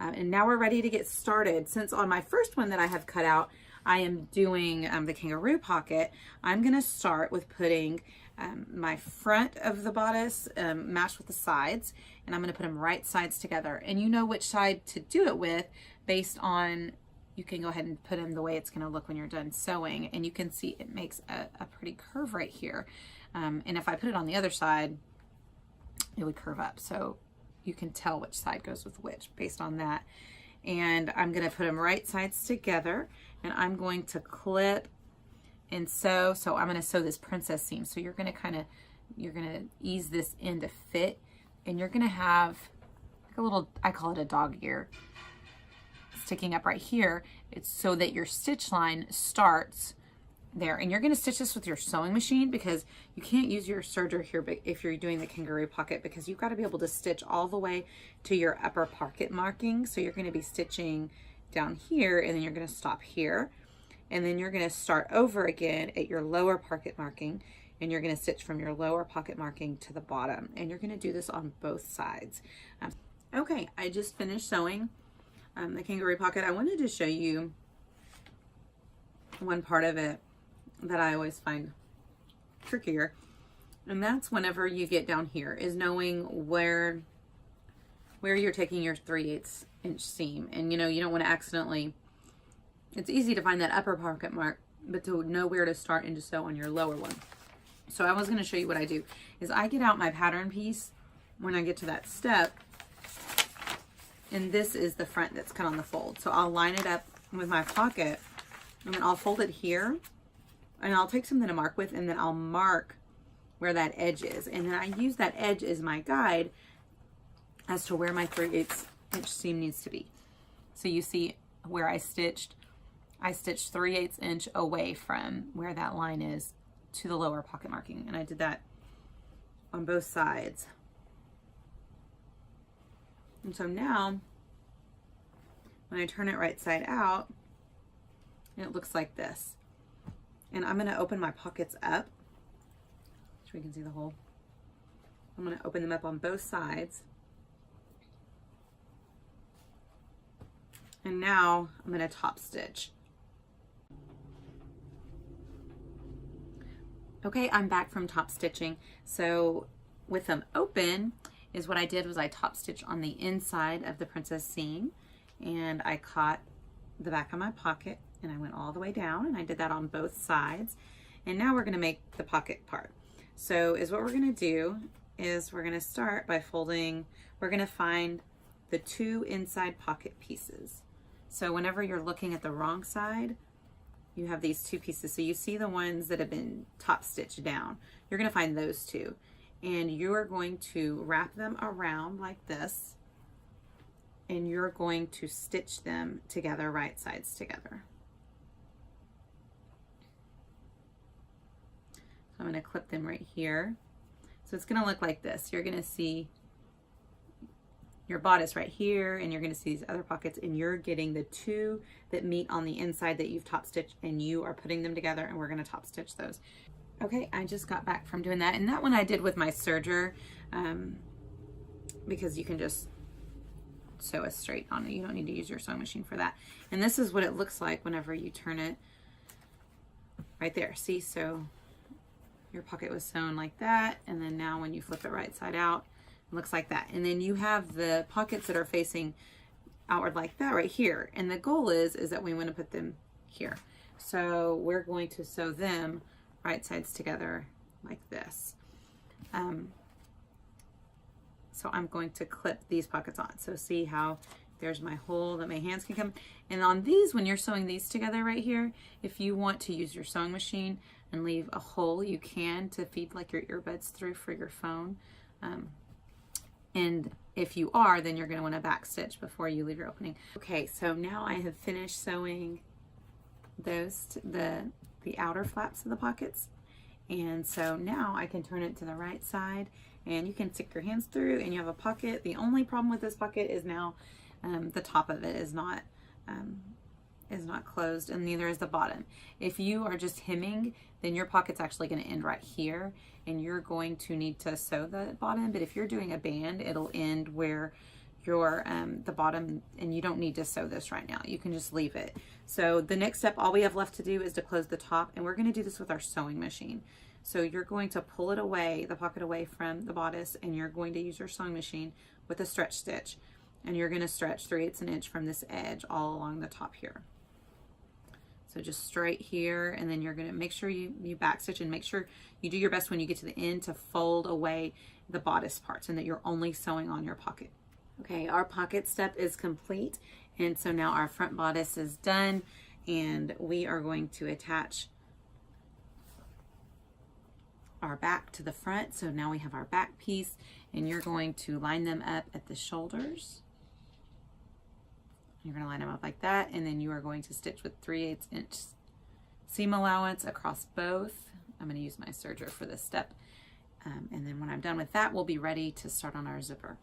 And now we're ready to get started. Since on my first one that I have cut out, I am doing the Kangaroo Pocket, I'm gonna start with putting my front of the bodice matched with the sides, and I'm gonna put them right sides together. And you know which side to do it with based on, you can go ahead and put them the way it's gonna look when you're done sewing, and you can see it makes a pretty curve right here. And if I put it on the other side, it would curve up. So you can tell which side goes with which based on that. And I'm gonna put them right sides together, and I'm going to clip and sew. So I'm gonna sew this princess seam. So you're gonna ease this in to fit, and you're gonna have like a little, I call it a dog ear, sticking up right here. It's so that your stitch line starts there, and you're going to stitch this with your sewing machine because you can't use your serger here if you're doing the Kangaroo Pocket, because you've got to be able to stitch all the way to your upper pocket marking. So you're going to be stitching down here, and then you're going to stop here, and then you're going to start over again at your lower pocket marking, and you're going to stitch from your lower pocket marking to the bottom, and you're going to do this on both sides. Okay, I just finished sewing the Kangaroo Pocket. I wanted to show you one part of it that I always find trickier, and that's whenever you get down here, is knowing where you're taking your 3/8 inch seam. And you know, you don't want to accidentally, it's easy to find that upper pocket mark, but to know where to start and to sew on your lower one. So I was going to show you what I do is I get out my pattern piece when I get to that step, and this is the front that's cut on the fold. So I'll line it up with my pocket, and then I'll fold it here, and I'll take something to mark with, and then I'll mark where that edge is. And then I use that edge as my guide as to where my 3/8 inch seam needs to be. So you see where I stitched 3/8 inch away from where that line is to the lower pocket marking. And I did that on both sides. And so now when I turn it right side out, it looks like this. And I'm going to open my pockets up so we can see the hole. I'm going to open them up on both sides. And now I'm going to top stitch. Okay, I'm back from top stitching. So with them open is what I did was I top stitched on the inside of the princess seam, and I caught the back of my pocket, and I went all the way down, and I did that on both sides. And now we're going to make the pocket part. So what we're going to do is we're going to start by folding. We're going to find the 2 inside pocket pieces. So whenever you're looking at the wrong side, you have these 2 pieces. So you see the ones that have been top stitched down. You're going to find those 2, and you're going to wrap them around like this, and you're going to stitch them together, right sides together. So I'm going to clip them right here. So it's going to look like this. You're going to see your bodice right here, and you're going to see these other pockets, and you're getting the 2 that meet on the inside that you've top stitched, and you are putting them together, and we're going to top stitch those. Okay, I just got back from doing that, and that one I did with my serger, because you can just sew it straight on it. You don't need to use your sewing machine for that. And this is what it looks like whenever you turn it right there. See, so your pocket was sewn like that, and then now when you flip it right side out, it looks like that. And then you have the pockets that are facing outward like that right here. And the goal is that we want to put them here. So we're going to sew them right sides together like this. So I'm going to clip these pockets on. So see how there's my hole that my hands can come. And on these, when you're sewing these together right here, if you want to use your sewing machine and leave a hole, you can, to feed like your earbuds through for your phone. And if you are, then you're going to want to back stitch before you leave your opening. Okay, so now I have finished sewing those, the outer flaps of the pockets. And so now I can turn it to the right side, and you can stick your hands through and you have a pocket. The only problem with this pocket is now the top of it is not closed, and neither is the bottom. If you are just hemming, then your pocket's actually going to end right here, and you're going to need to sew the bottom. But if you're doing a band, it'll end where your the bottom, and you don't need to sew this right now. You can just leave it. So the next step, all we have left to do is to close the top, and we're going to do this with our sewing machine. So you're going to pull it away, the pocket away from the bodice, and you're going to use your sewing machine with a stretch stitch, and you're going to stretch 3/8 an inch from this edge all along the top here. So just straight here, and then you're going to make sure you back stitch, and make sure you do your best when you get to the end to fold away the bodice parts and that you're only sewing on your pocket. Okay, our pocket step is complete, and so now our front bodice is done, and we are going to attach our back to the front. So now we have our back piece, and you're going to line them up at the shoulders. You're going to line them up like that, and then you are going to stitch with 3/8 inch seam allowance across both. I'm going to use my serger for this step, and then when I'm done with that, we'll be ready to start on our zipper.